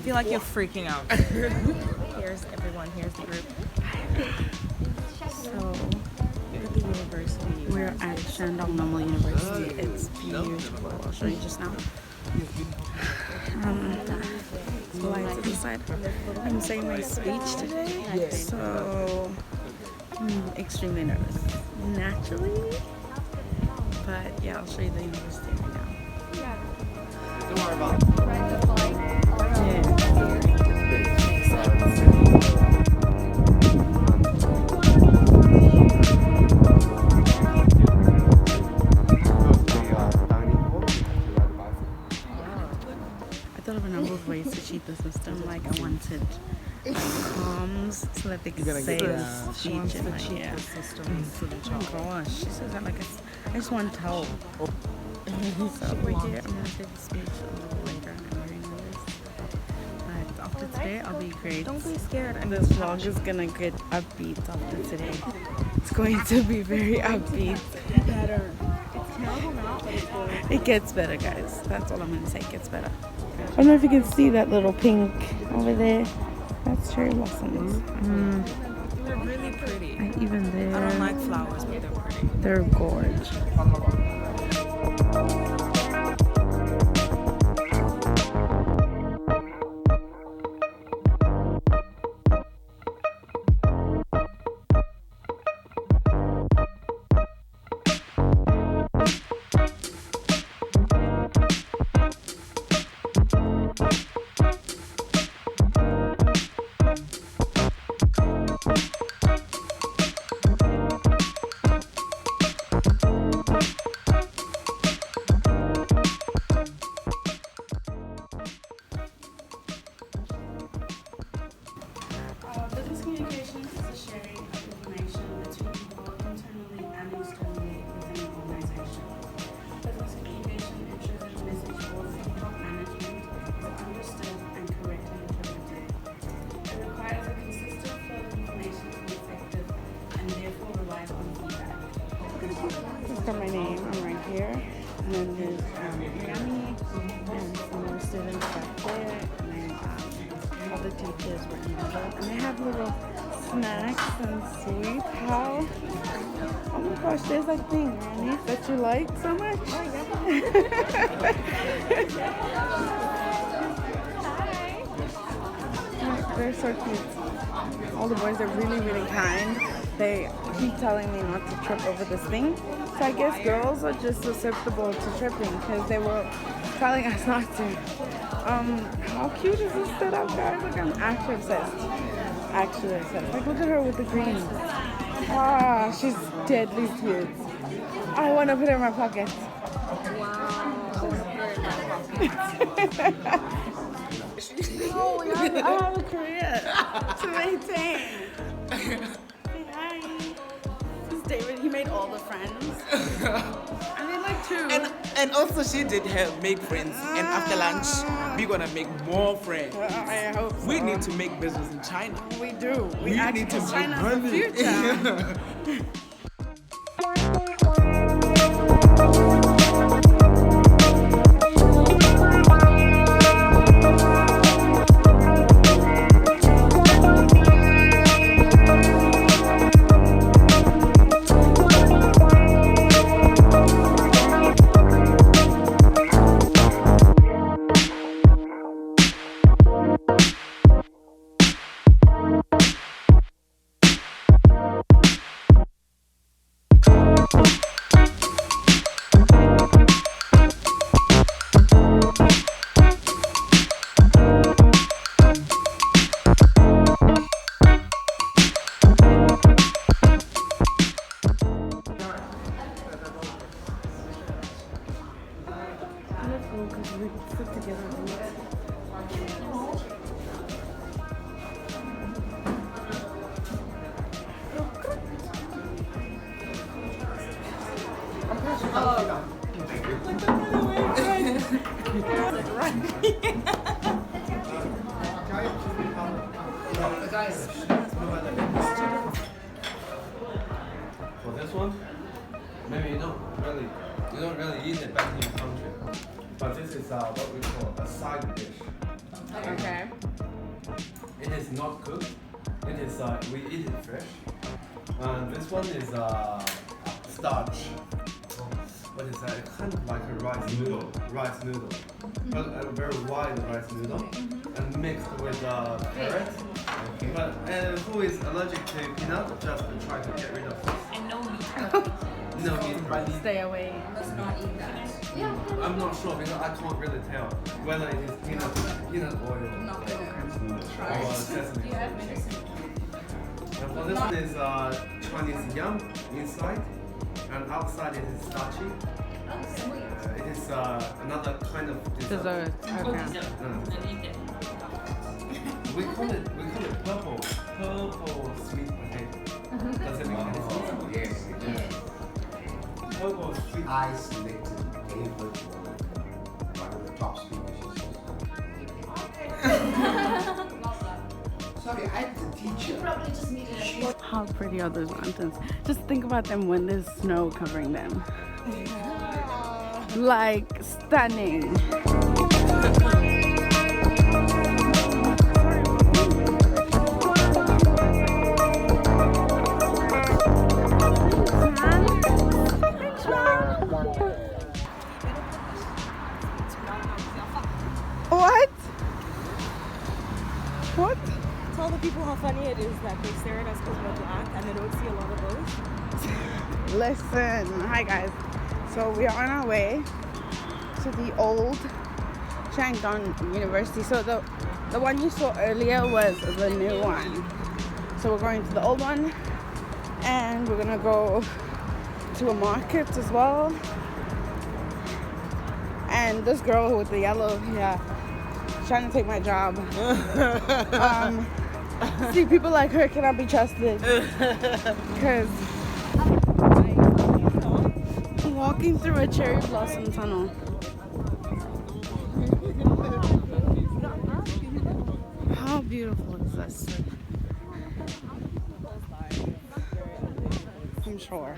feel like you're freaking out. Here's everyone. Here's the group. So, at the university. We're at Shandong Normal University. It's beautiful. I'll show you just now. Lights to the side. I'm saying my speech today, so I'm extremely nervous. Naturally, but yeah, I'll show you the university right now. Don't worry about it. I thought of a number of ways to cheat the system. Like I wanted comms so that they could say the speech in my ear. Oh gosh, she says that like I just want to tell. So we're here. I'm gonna say the speech a little later, and I'm very nervous. But after today, I'll be great. Don't be scared. And this vlog is gonna get upbeat after today. It's going to be very upbeat. Better. It's terrible now, but it's good. It gets better, guys. That's all I'm gonna say. It gets better. I don't know if you can see that little pink over there. That's cherry blossoms. They're really pretty. And even there. I don't like flowers, but they're pretty. They're gorgeous. Business communications is the sharing of information between people internally and externally within an organization. Business communication ensures that the message for top management is understood and correctly interpreted. It requires a consistent flow of information to be effective and therefore relies on feedback. Just got my name, I'm right here. And then there's Rami and some more students back there. And then other teachers were in the and they have little snacks and sweets. How? Oh my gosh, there's that thing, Rani, that you like so much. Hi. They're so cute. All the boys are really, really kind. They keep telling me not to trip over this thing. So I guess girls are just susceptible to tripping because they were telling us not to. How cute is this setup, guys? Like, I'm actually obsessed. Actually obsessed. Like, look at her with the green. Ah, she's deadly cute. I want to put her in my pocket. Wow. I want to put her in my pocket. No, I have a career to maintain. Say hi. This is David. He made all the friends. I made like 2. And also she did make friends, and after lunch we're gonna make more friends. I hope so. We need to make business in China. We do. We need to make China's money. the future. Because we sit together and eat. For this one, maybe you don't really eat it back in your country. But this is what we call a side dish. Okay. It is not cooked. It is we eat it fresh. This one is starch. What is that? Kind of like a rice noodle. Rice noodle, but a very wide rice noodle, and mixed with carrot. But who is allergic to peanut? Just try to get rid of this. And no meat. No meat. Stay away. Let's not eat that. I'm not sure because I can't really tell whether it is peanut oil Not gonna try. or sesame. Do you have medicine? And for this one is Chinese yam inside, and outside it is starchy. Oh, sweet. It is another kind of Dessert. Okay. We call it purple sweet potato. Does it make any sense? Yes. Purple sweet. I selected David for one of the top speakers. Sorry, I'm the teacher. Probably just needed How pretty are those mountains? Just think about them when there's snow covering them. Like stunning. What? What? Tell the people how funny it is that they stare at us because we're black and they don't see a lot of those. Listen, hi guys. So we are on our way to the old Shandong University. So the one you saw earlier was the new one. So we're going to the old one, and we're gonna go to a market as well. And this girl with the yellow, yeah, she's trying to take my job. See, people like her cannot be trusted because walking through a cherry blossom tunnel. How beautiful is this? I'm sure.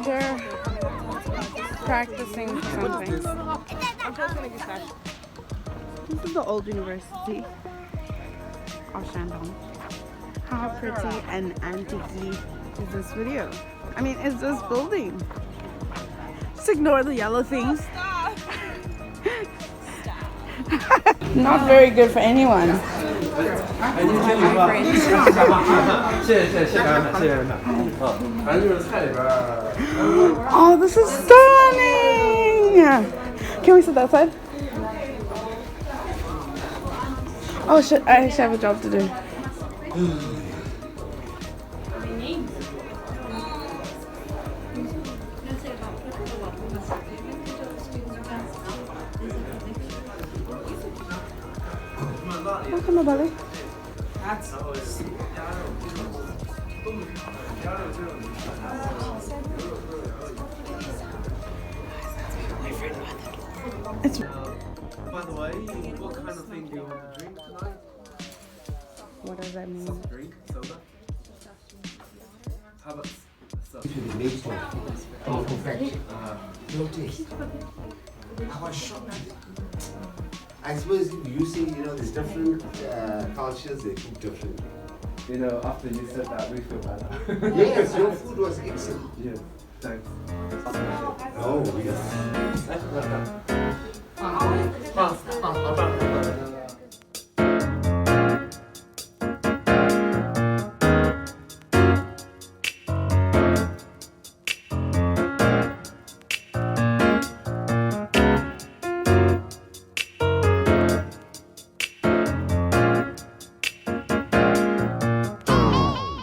They're practicing for something. This is the old university of Shandong. How pretty and antique-y is this video? I mean, it's this building. Just ignore the yellow things. Not very good for anyone. Oh, this is stunning! Can we sit that side? Oh shit, I actually have a job to do. Welcome, my belly. It's By the way, what kind of thing do you want to drink tonight? what does that mean? Soft drink, soda? How about soda? To the nature of perfection. No taste. I was shocked. I suppose you see, there's different cultures, they cook differently. You know, after you said that, we feel better. Yes, your food was excellent. Yes, thanks. Oh, yes.